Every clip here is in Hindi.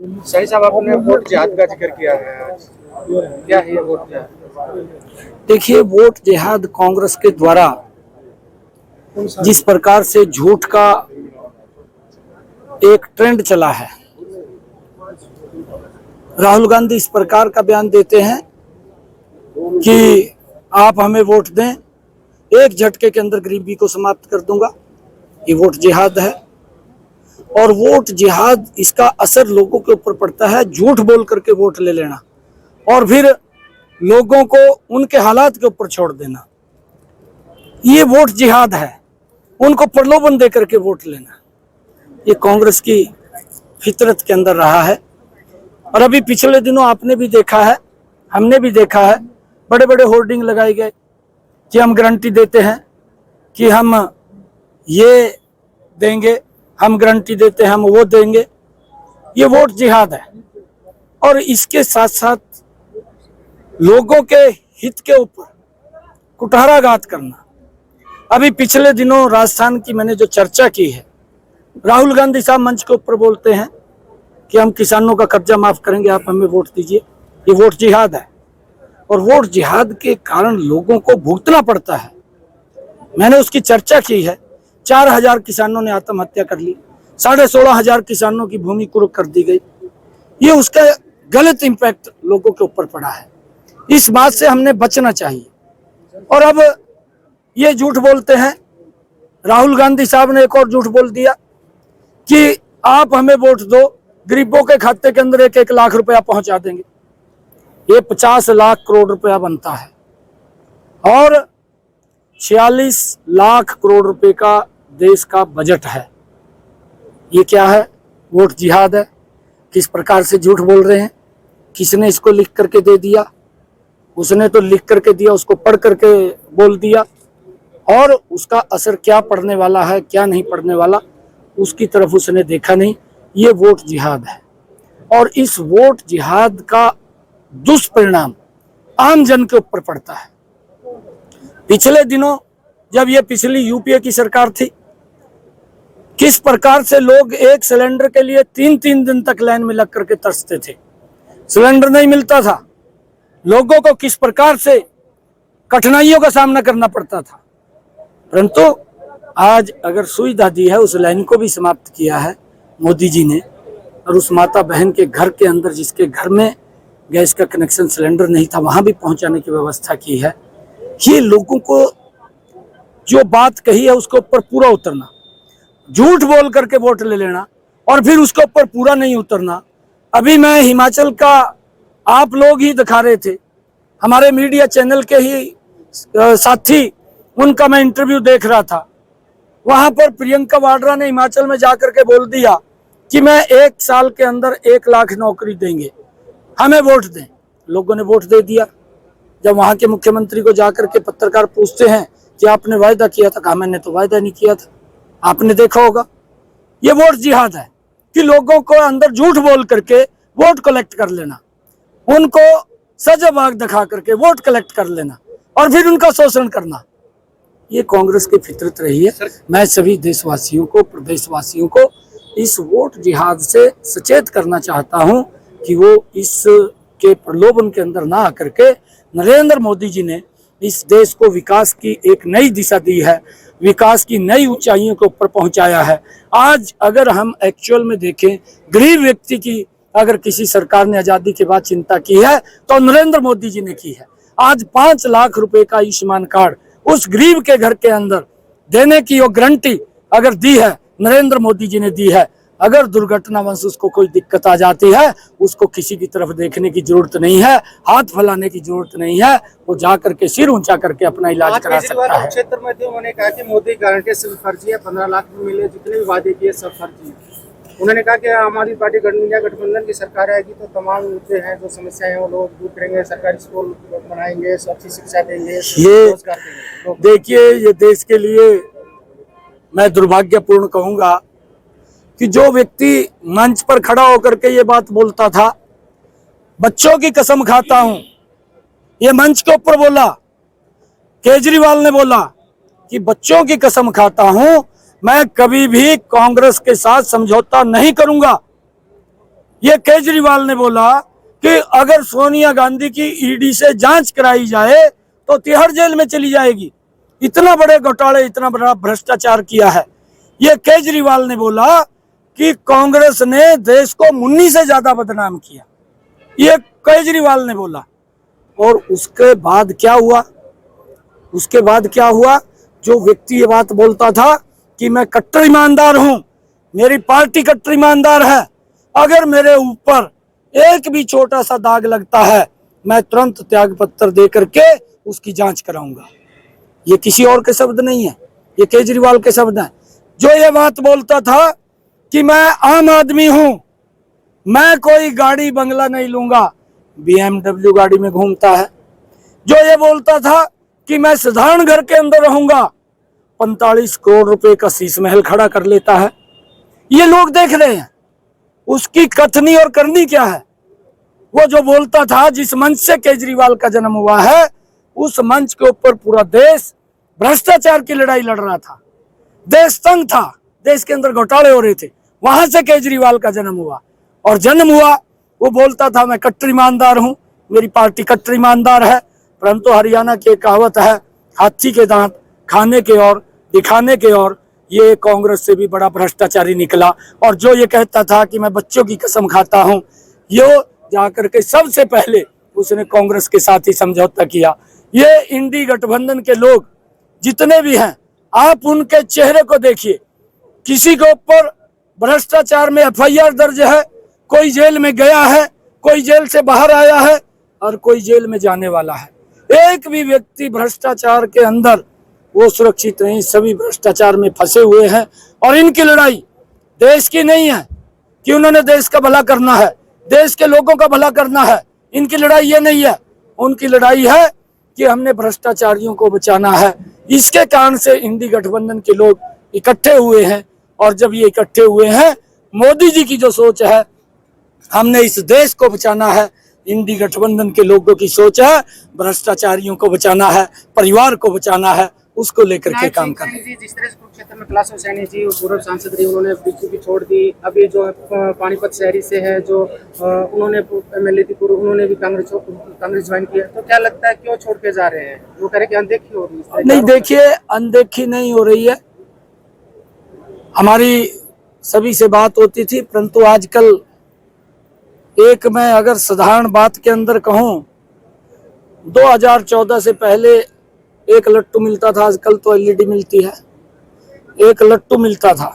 सही साहब, आपने वोट जिहाद का जिक्र किया है आज। क्या है ये वोट जिहाद? देखिए, वोट जिहाद कांग्रेस के द्वारा जिस प्रकार से झूठ का एक ट्रेंड चला है, राहुल गांधी इस प्रकार का बयान देते हैं कि आप हमें वोट दें, एक झटके के अंदर गरीबी को समाप्त कर दूंगा। ये वोट जिहाद है। और वोट जिहाद, इसका असर लोगों के ऊपर पड़ता है। झूठ बोल करके वोट ले लेना और फिर लोगों को उनके हालात के ऊपर छोड़ देना, ये वोट जिहाद है। उनको प्रलोभन दे करके वोट लेना, ये कांग्रेस की फितरत के अंदर रहा है। और अभी पिछले दिनों आपने भी देखा है, हमने भी देखा है, बड़े बड़े होर्डिंग लगाए गए कि हम गारंटी देते हैं कि हम ये देंगे, हम गारंटी देते हैं हम वो देंगे। ये वोट जिहाद है। और इसके साथ साथ लोगों के हित के ऊपर कुठाराघात करना। अभी पिछले दिनों राजस्थान की मैंने जो चर्चा की है, राहुल गांधी साहब मंच के ऊपर बोलते हैं कि हम किसानों का कब्जा माफ करेंगे, आप हमें वोट दीजिए। ये वोट जिहाद है। और वोट जिहाद के कारण लोगों को भुगतना पड़ता है। मैंने उसकी चर्चा की है। 4000 किसानों ने आत्महत्या कर ली, 16,500 किसानों की भूमि कुर्क कर दी गई। ये उसका गलत इंपैक्ट लोगों के ऊपर पड़ा है। इस बात से हमने बचना चाहिए। और अब ये झूठ बोलते हैं, राहुल गांधी साहब ने एक और झूठ बोल दिया कि आप हमें वोट दो, गरीबों के खाते के अंदर 1-1 लाख रुपया पहुंचा देंगे। ये 50 लाख करोड़ रुपया बनता है और 46 लाख करोड़ रुपए का देश का बजट है। ये क्या है? वोट जिहाद है। किस प्रकार से झूठ बोल रहे हैं। किसने इसको लिख करके दे दिया? उसने तो लिख करके दिया, उसको पढ़ करके बोल दिया। और उसका असर क्या पड़ने वाला है, क्या नहीं पड़ने वाला, उसकी तरफ उसने देखा नहीं। ये वोट जिहाद है। और इस वोट जिहाद का दुष्परिणाम आम जन के ऊपर पड़ता है। पिछले दिनों जब ये पिछली यूपीए की सरकार थी, किस प्रकार से लोग एक सिलेंडर के लिए 3-3 दिन तक लाइन में लग करके तरसते थे। सिलेंडर नहीं मिलता था, लोगों को किस प्रकार से कठिनाइयों का सामना करना पड़ता था। परंतु आज अगर सुविधा दी है, उस लाइन को भी समाप्त किया है मोदी जी ने। और उस माता बहन के घर के अंदर, जिसके घर में गैस का कनेक्शन, सिलेंडर नहीं था, वहां भी पहुंचाने की व्यवस्था की है। ये लोगों को जो बात कही है उसके ऊपर पूरा उतरना, झूठ बोल करके वोट ले लेना और फिर उसके ऊपर पूरा नहीं उतरना। अभी मैं हिमाचल का, आप लोग ही दिखा रहे थे, हमारे मीडिया चैनल के ही साथी, उनका मैं इंटरव्यू देख रहा था। वहां पर प्रियंका वाड्रा ने हिमाचल में जाकर के बोल दिया कि मैं 1 साल के अंदर 1 लाख नौकरी देंगे, हमें वोट दें। लोगों ने वोट दे दिया। जब वहां के मुख्यमंत्री को जाकर के पत्रकार पूछते हैं कि आपने वायदा किया था, कहा मैंने तो वायदा नहीं किया था। आपने देखा होगा। ये वोट जिहाद है कि लोगों को अंदर झूठ बोल करके वोट कलेक्ट कर लेना, उनको सजाबाग दिखा करके वोट कलेक्ट कर लेना और फिर उनका शोषण करना। ये कांग्रेस की फितरत रही है। मैं सभी देशवासियों को, प्रदेशवासियों को इस वोट जिहाद से सचेत करना चाहता हूं कि वो इस के प्रलोभन के अंदर ना आकर के, नरेंद्र मोदी जी ने इस देश को विकास की एक नई दिशा दी है, विकास की नई ऊंचाइयों के ऊपर पहुंचाया है। आज अगर हम एक्चुअल में देखें, गरीब व्यक्ति की अगर किसी सरकार ने आजादी के बाद चिंता की है तो नरेंद्र मोदी जी ने की है। आज 5 लाख रुपए का आयुष्मान कार्ड उस गरीब के घर के अंदर देने की वो गारंटी अगर दी है, नरेंद्र मोदी जी ने दी है। अगर दुर्घटनावश उसको कोई दिक्कत आ जाती है, उसको किसी की तरफ देखने की जरूरत नहीं है, हाथ फैलाने की जरूरत नहीं है, वो जाकर के सिर ऊंचा करके अपना इलाज करा सकता है। क्षेत्र में थे, उन्होंने कहा कि मोदी गारंटी सिर्फ फर्जी है, 15 लाख मिले, जितने भी वादे किए सब फर्जी है। उन्होंने कहा कि हमारी पार्टी गठबंधन की सरकार आएगी तो तमाम मुद्दे हैं, जो समस्याएं हैं, वो लोग दूर करेंगे, सरकारी स्कूल बनाएंगे, अच्छी शिक्षा देंगे, रोजगार देंगे। देखिए, ये देश के लिए मैं दुर्भाग्यपूर्ण कहूंगा कि जो व्यक्ति मंच पर खड़ा होकर के ये बात बोलता था, बच्चों की कसम खाता हूं, ये मंच के ऊपर बोला, केजरीवाल ने बोला कि बच्चों की कसम खाता हूं, मैं कभी भी कांग्रेस के साथ समझौता नहीं करूंगा। ये केजरीवाल ने बोला कि अगर सोनिया गांधी की ईडी से जांच कराई जाए तो तिहाड़ जेल में चली जाएगी। इतना बड़े घोटाले, इतना बड़ा भ्रष्टाचार किया है। ये केजरीवाल ने बोला कि कांग्रेस ने देश को मुन्नी से ज्यादा बदनाम किया, ये केजरीवाल ने बोला। और उसके बाद क्या हुआ? उसके बाद क्या हुआ? जो व्यक्ति ये बात बोलता था कि मैं कट्टर ईमानदार हूं, मेरी पार्टी कट्टर ईमानदार है, अगर मेरे ऊपर एक भी छोटा सा दाग लगता है मैं तुरंत त्याग पत्र दे करके उसकी जांच कराऊंगा। ये किसी और के शब्द नहीं है, ये केजरीवाल के शब्द हैं। जो ये बात बोलता था कि मैं आम आदमी हूं, मैं कोई गाड़ी बंगला नहीं लूंगा, BMW गाड़ी में घूमता है। जो ये बोलता था कि मैं साधारण घर के अंदर रहूंगा, 45 करोड़ रुपए का शीश महल खड़ा कर लेता है। ये लोग देख रहे हैं उसकी कथनी और करनी क्या है। वो जो बोलता था, जिस मंच से केजरीवाल का जन्म हुआ है, उस मंच के ऊपर पूरा देश भ्रष्टाचार की लड़ाई लड़ रहा था, देश तंग था, देश के अंदर घोटाले हो रहे थे, वहां से केजरीवाल का जन्म हुआ। और जन्म हुआ, वो बोलता था मैं कट्टर ईमानदार हूं, मेरी पार्टी कट्टर ईमानदार है। परंतु हरियाणा की एक कहावत है, हाथी के दांत खाने के और दिखाने के और, ये कांग्रेस से भी बड़ा भ्रष्टाचारी निकला। और जो ये कहता था कि मैं बच्चों की कसम खाता हूं, ये जाकर के सबसे पहले उसने कांग्रेस के साथ ही समझौता किया। ये इंडी गठबंधन के लोग जितने भी हैं, आप उनके चेहरे को देखिए, किसी के ऊपर भ्रष्टाचार में FIR दर्ज है, कोई जेल में गया है, कोई जेल से बाहर आया है और कोई जेल में जाने वाला है। एक भी व्यक्ति भ्रष्टाचार के अंदर वो सुरक्षित नहीं, सभी भ्रष्टाचार में फंसे हुए हैं। और इनकी लड़ाई देश की नहीं है कि उन्होंने देश का भला करना है, देश के लोगों का भला करना है। इनकी लड़ाई ये नहीं है, उनकी लड़ाई है कि हमने भ्रष्टाचारियों को बचाना है। इसके कारण से इंडी गठबंधन के लोग इकट्ठे हुए हैं। और जब ये इकट्ठे हुए हैं, मोदी जी की जो सोच है, हमने इस देश को बचाना है, इंडी गठबंधन के लोगों की सोच है भ्रष्टाचारियों को बचाना है, परिवार को बचाना है, उसको लेकर के काम करना है। जिस तरह से कुरुक्षेत्र में कैलाश सैनी जी पूर्व सांसद रही, उन्होंने बीजेपी छोड़ दी। अभी जो पानीपत शहरी से है, जो उन्होंने MLA थी पूर्व, उन्होंने भी कांग्रेस ज्वाइन किया। तो क्या लगता है क्यों छोड़ के जा रहे हैं? वो कह रहे कि अनदेखी हो रही है। नहीं, देखिए, अनदेखी नहीं हो रही है, हमारी सभी से बात होती थी। परंतु आजकल एक, मैं अगर साधारण बात के अंदर कहूं, 2014 से पहले एक लट्टू मिलता था, आजकल तो LED मिलती है। एक लट्टू मिलता था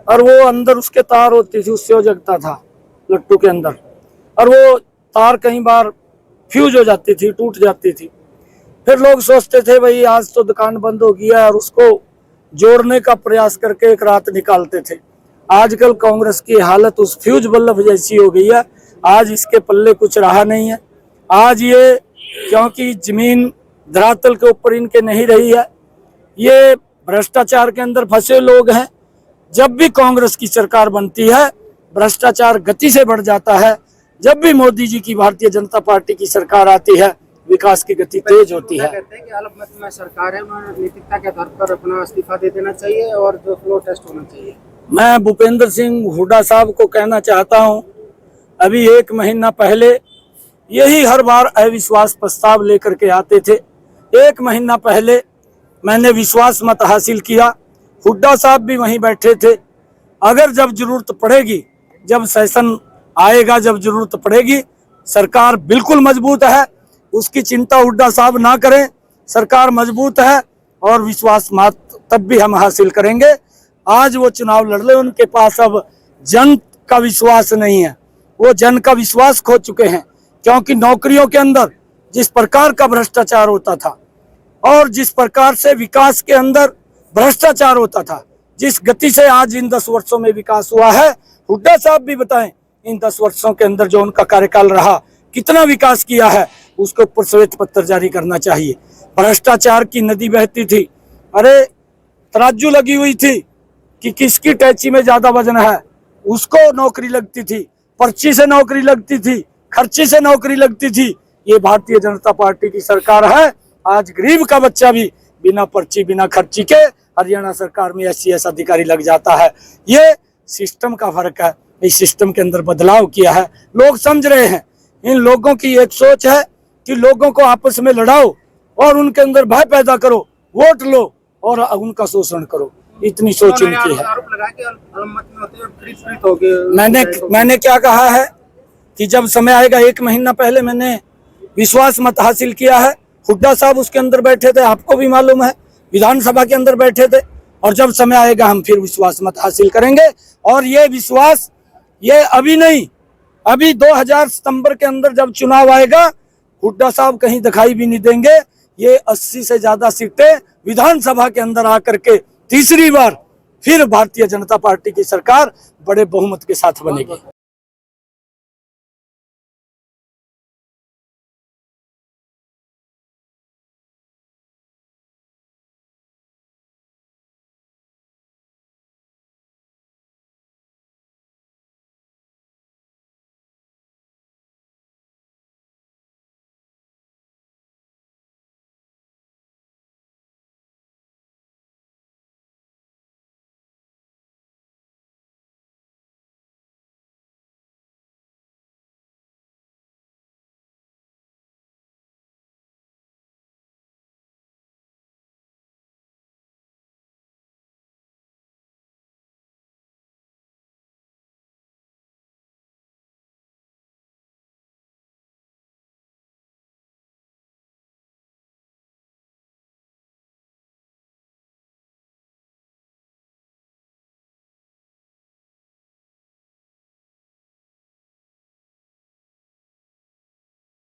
और वो अंदर उसके तार होती थी, उससे वो जगता था लट्टू के अंदर, और वो तार कई बार फ्यूज हो जाती थी, टूट जाती थी। फिर लोग सोचते थे भाई आज तो दुकान बंद हो गया, और उसको जोड़ने का प्रयास करके एक रात निकालते थे। आजकल कांग्रेस की हालत उस फ्यूज बल्ब जैसी हो गई है, आज इसके पल्ले कुछ रहा नहीं है। आज ये, क्योंकि जमीन धरातल के ऊपर इनके नहीं रही है, ये भ्रष्टाचार के अंदर फंसे लोग हैं। जब भी कांग्रेस की सरकार बनती है, भ्रष्टाचार गति से बढ़ जाता है। जब भी मोदी जी की भारतीय जनता पार्टी की सरकार आती है, विकास की गति तेज होती है। कहते हैं कि अल्पमत में सरकार है, नैतिकता के आधार पर अपना इस्तीफा दे देना चाहिए और जो फ्लो टेस्ट होना चाहिए। मैं भूपेंद्र सिंह हुड्डा साहब को कहना चाहता हूं, अभी 1 महीना पहले यही हर बार अविश्वास प्रस्ताव लेकर के आते थे। 1 महीना पहले मैंने विश्वास मत हासिल किया, हुड्डा साहब भी वहीं बैठे थे। अगर जब जरूरत पड़ेगी, जब सेशन आएगा, जब जरूरत पड़ेगी, सरकार बिल्कुल मजबूत है, उसकी चिंता हुड्डा साहब ना करें। सरकार मजबूत है और विश्वास मत तब भी हम हासिल करेंगे। आज वो चुनाव लड़ रहे, उनके पास अब जन का विश्वास नहीं है, वो जन का विश्वास खो चुके हैं। क्योंकि नौकरियों के अंदर जिस प्रकार का भ्रष्टाचार होता था और जिस प्रकार से विकास के अंदर भ्रष्टाचार होता था, जिस गति से आज इन 10 वर्षों में विकास हुआ है, हुड्डा साहब भी बताएं इन 10 वर्षों के अंदर जो उनका कार्यकाल रहा, कितना विकास किया है, उसके ऊपर श्वेत पत्र जारी करना चाहिए। भ्रष्टाचार की नदी बहती थी, अरे तराजू लगी हुई थी कि किसकी टैची में ज्यादा वजन है, उसको नौकरी लगती थी, पर्ची से नौकरी लगती थी, खर्ची से नौकरी लगती थी। ये भारतीय जनता पार्टी की सरकार है। आज गरीब का बच्चा भी बिना पर्ची, बिना खर्ची के हरियाणा सरकार में SCS अधिकारी लग जाता है। ये सिस्टम का फर्क है। इस सिस्टम के अंदर बदलाव किया है। लोग समझ रहे हैं, इन लोगों की एक सोच है कि लोगों को आपस में लड़ाओ और उनके अंदर भय पैदा करो, वोट लो और उनका शोषण करो, इतनी सोच उन्होंने इनकी है। आरोप लगाया कि अल्पमत में होते हुए प्रीत हो गए। मैंने क्या कहा है कि जब समय आएगा, 1 महीना पहले मैंने विश्वास मत हासिल किया है। हुड्डा साहब उसके अंदर बैठे थे, आपको भी मालूम है, विधानसभा के अंदर बैठे थे। और जब समय आएगा हम फिर विश्वास मत हासिल करेंगे। और ये विश्वास ये अभी नहीं, अभी 2000 सितंबर के अंदर जब चुनाव आएगा, हुड्डा साहब कहीं दिखाई भी नहीं देंगे। ये 80 से ज्यादा सीटें विधानसभा के अंदर आकर के तीसरी बार फिर भारतीय जनता पार्टी की सरकार बड़े बहुमत के साथ बनेगी।